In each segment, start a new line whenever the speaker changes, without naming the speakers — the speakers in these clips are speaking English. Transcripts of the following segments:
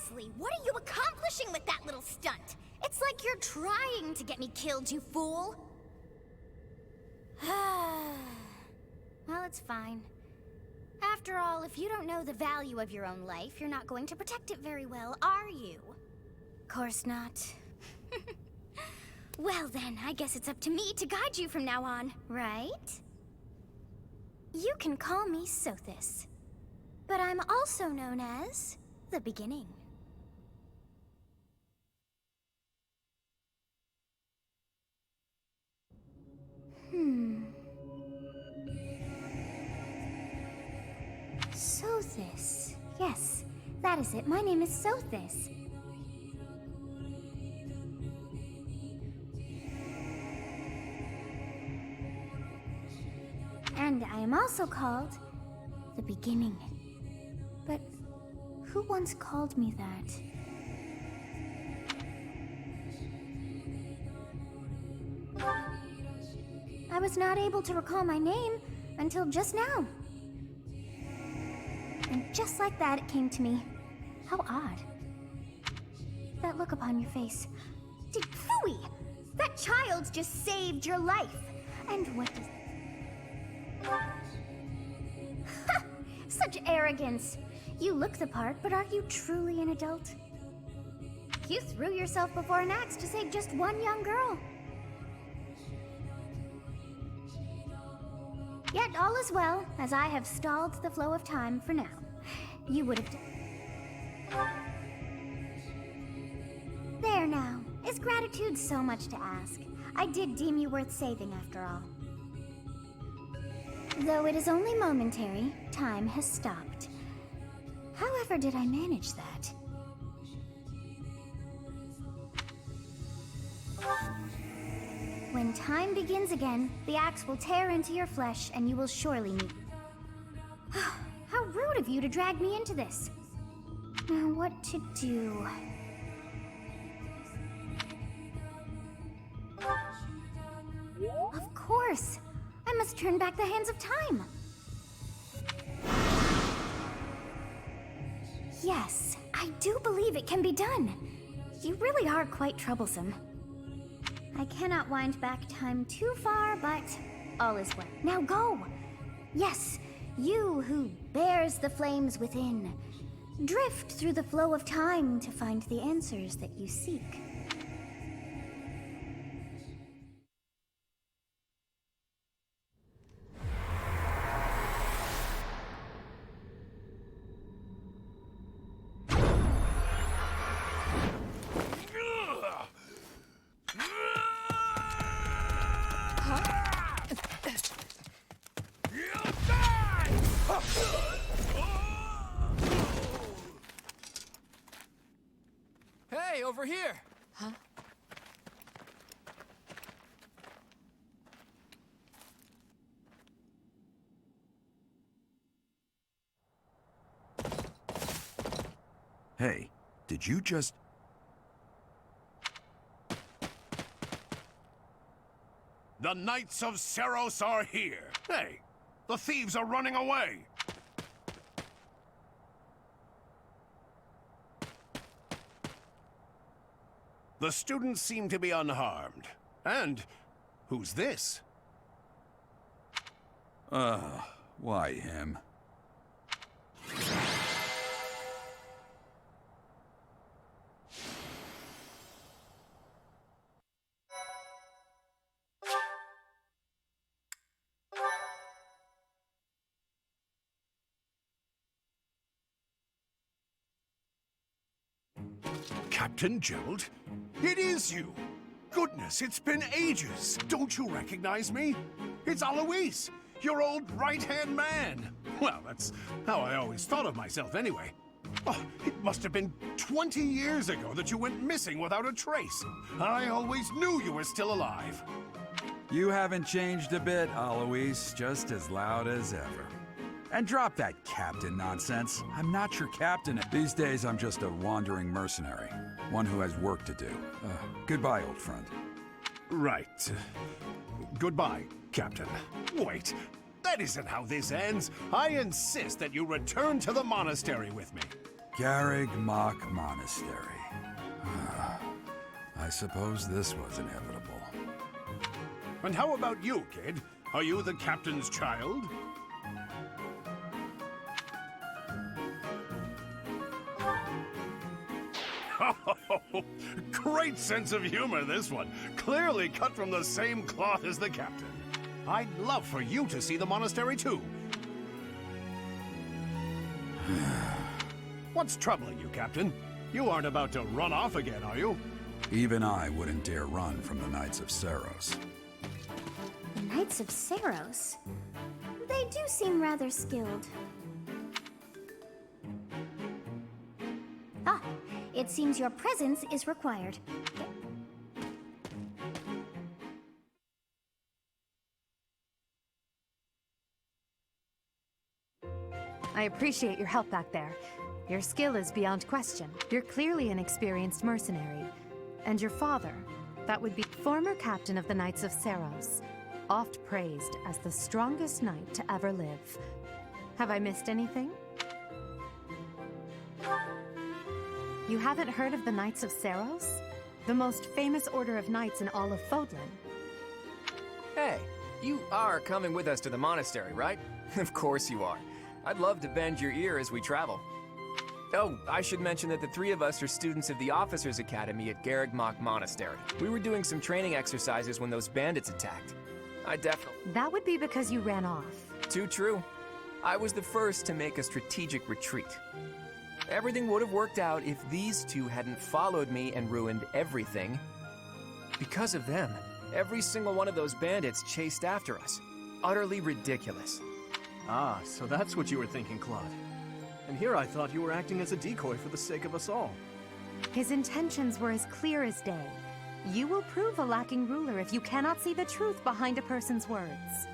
Seriously, what are you accomplishing with that little stunt? It's like you're trying to get me killed, you fool. Well, it's fine. After all, if you don't know the value of your own life, you're not going to protect it very well, are you? Course not. Well then, I guess it's up to me to guide you from now on, right? You can call me Sothis, but I'm also known as the Beginning. Sothis. Yes, that is it. My name is Sothis. And I am also called the Beginning. But who once called me that? I was not able to recall my name until just now. And just like that, it came to me. How odd. That look upon your face. Phooey! That child's just saved your life. And what does... Ha! Such arrogance. You look the part, but are you truly an adult? You threw yourself before an axe to save just one young girl. Yet all is well, as I have stalled the flow of time for now. You would have done. There now. Is gratitude so much to ask? I did deem you worth saving after all. Though it is only momentary, time has stopped. However did I manage that? When time begins again, the axe will tear into your flesh and you will surely meet. How rude of you to drag me into this. Now what to do? Of course! I must turn back the hands of time! Yes, I do believe it can be done. You really are quite troublesome. I cannot wind back time too far, but all is well. Now go! Yes, you who bears the flames within. Drift through the flow of time to find the answers that you seek.
Hey, over here!
Huh?
Hey, did you just...
The Knights of Seros are here! Hey, the thieves are running away! The students seem to be unharmed. And who's this?
Why him?
Captain Gerald? It is you! Goodness, it's been ages! Don't you recognize me? It's Alois, your old right-hand man! Well, that's how I always thought of myself anyway. Oh, it must have been 20 years ago that you went missing without a trace. I always knew you were still alive.
You haven't changed a bit, Alois. Just as loud as ever. And drop that captain nonsense. I'm not your captain. These days, I'm just a wandering mercenary. One who has work to do. Goodbye, old friend.
Right. Goodbye, Captain. Wait, that isn't how this ends. I insist that you return to the monastery with me.
Garrig Mach Monastery. I suppose this was inevitable.
And how about you, kid? Are you the captain's child? Great sense of humor, this one. Clearly cut from the same cloth as the captain. I'd love for you to see the monastery, too. What's troubling you, Captain? You aren't about to run off again, are you?
Even I wouldn't dare run from the Knights of Saros.
The Knights of Saros? They do seem rather skilled. Ah, it seems your presence is required.
I appreciate your help back there. Your skill is beyond question. You're clearly an experienced mercenary. And your father, that would be former captain of the Knights of Saros, oft praised as the strongest knight to ever live. Have I missed anything? You haven't heard of the Knights of Saros? The most famous order of knights in all of Fodlan.
Hey, you are coming with us to the monastery, right? Of course you are. I'd love to bend your ear as we travel. Oh, I should mention that the three of us are students of the Officers' Academy at Garrig Mach Monastery. We were doing some training exercises when those bandits attacked. I definitely...
That would be because you ran off.
Too true. I was the first to make a strategic retreat. Everything would have worked out if these two hadn't followed me and ruined everything. Because of them, every single one of those bandits chased after us. Utterly ridiculous.
Ah, so that's what you were thinking, Claude. And here I thought you were acting as a decoy for the sake of us all.
His intentions were as clear as day. You will prove a lacking ruler if you cannot see the truth behind a person's words.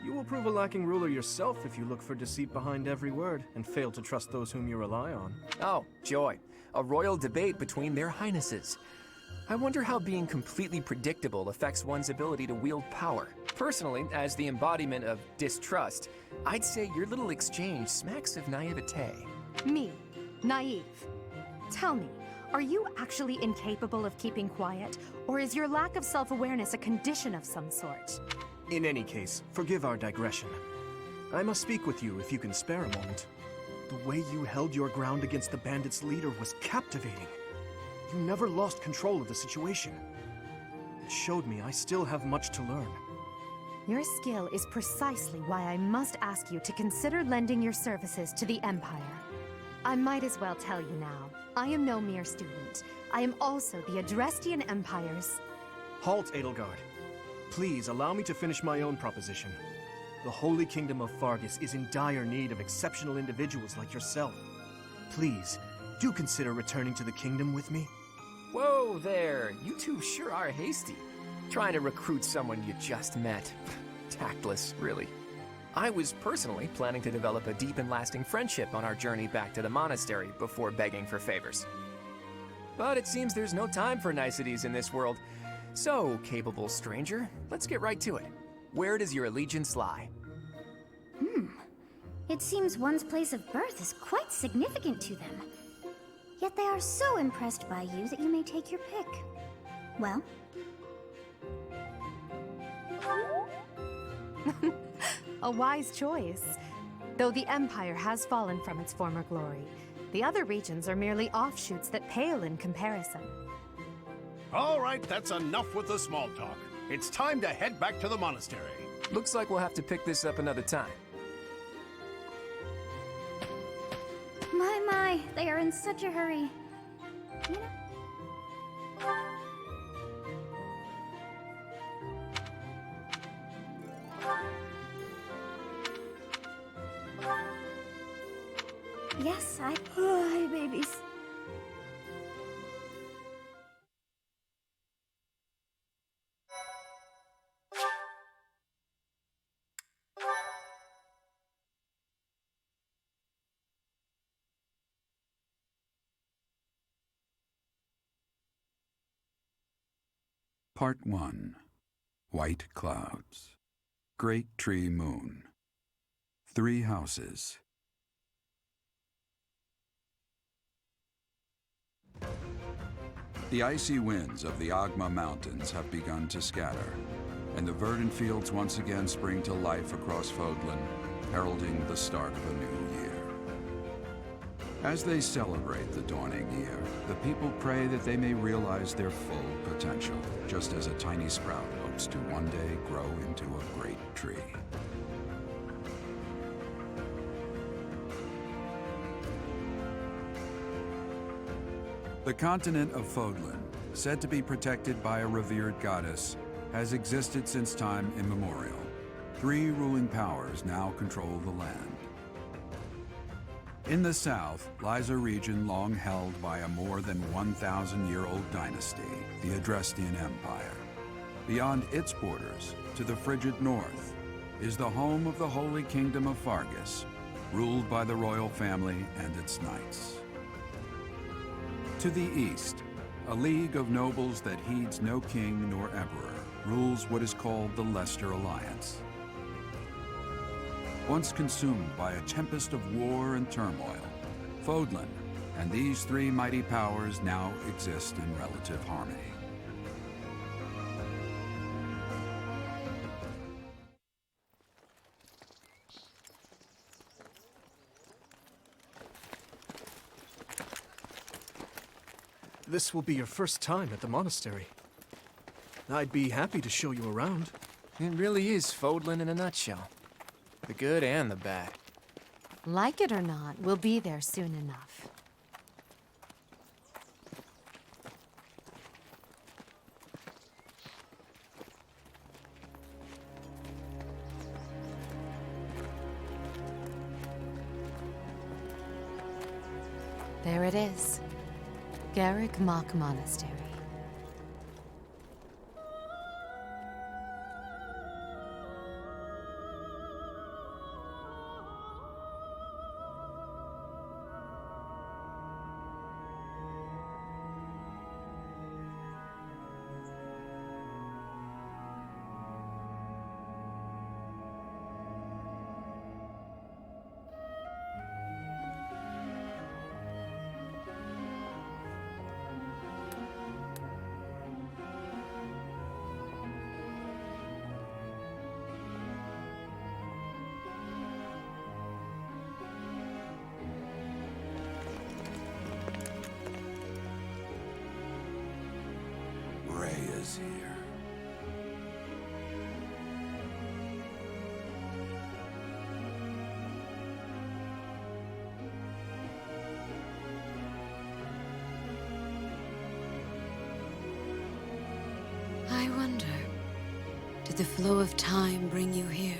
You will prove a lacking ruler yourself if you look for deceit behind every word and fail to trust those whom you rely on.
Oh, joy. A royal debate between their highnesses. I wonder how being completely predictable affects one's ability to wield power. Personally, as the embodiment of distrust, I'd say your little exchange smacks of naivete.
Me, naive. Tell me, are you actually incapable of keeping quiet, or is your lack of self-awareness a condition of some sort?
In any case, forgive our digression. I must speak with you if you can spare a moment. The way you held your ground against the bandits' leader was captivating. You never lost control of the situation. It showed me I still have much to learn.
Your skill is precisely why I must ask you to consider lending your services to the Empire. I might as well tell you now, I am no mere student. I am also the Adrestian Empire's...
Halt, Edelgard. Please allow me to finish my own proposition. The Holy Kingdom of Fargus is in dire need of exceptional individuals like yourself. Please, do consider returning to the kingdom with me.
Whoa there, you two sure are hasty. Trying to recruit someone you just met. Tactless, really. I was personally planning to develop a deep and lasting friendship on our journey back to the monastery before begging for favors. But it seems there's no time for niceties in this world. So, capable stranger, let's get right to it. Where does your allegiance lie?
It seems one's place of birth is quite significant to them. Yet they are so impressed by you that you may take your pick. Well?
A wise choice. Though the Empire has fallen from its former glory, the other regions are merely offshoots that pale in comparison.
All right, that's enough with the small talk. It's time to head back to the monastery.
Looks like we'll have to pick this up another time.
My, they are in such a hurry. You know? Yes, hi, babies.
Part 1. White Clouds. Great Tree Moon. 3 houses. The icy winds of the Agma Mountains have begun to scatter, and the verdant fields once again spring to life across Fodlan, heralding the start of a new year. As they celebrate the dawning year, the people pray that they may realize their full potential, just as a tiny sprout hopes to one day grow into a great tree. The continent of Fodlan, said to be protected by a revered goddess, has existed since time immemorial. 3 ruling powers now control the land. In the south lies a region long held by a more than 1,000-year-old dynasty, the Adrestian Empire. Beyond its borders, to the frigid north, is the home of the Holy Kingdom of Fargus, ruled by the royal family and its knights. To the east, a league of nobles that heeds no king nor emperor rules what is called the Leicester Alliance. Once consumed by a tempest of war and turmoil, Fodlan and these 3 mighty powers now exist in relative harmony.
This will be your first time at the monastery. I'd be happy to show you around.
It really is Fodlan in a nutshell. The good and the bad.
Like it or not, we'll be there soon enough. There it is. Garrick Mach Monastery.
Is here.
I wonder, did the flow of time bring you here?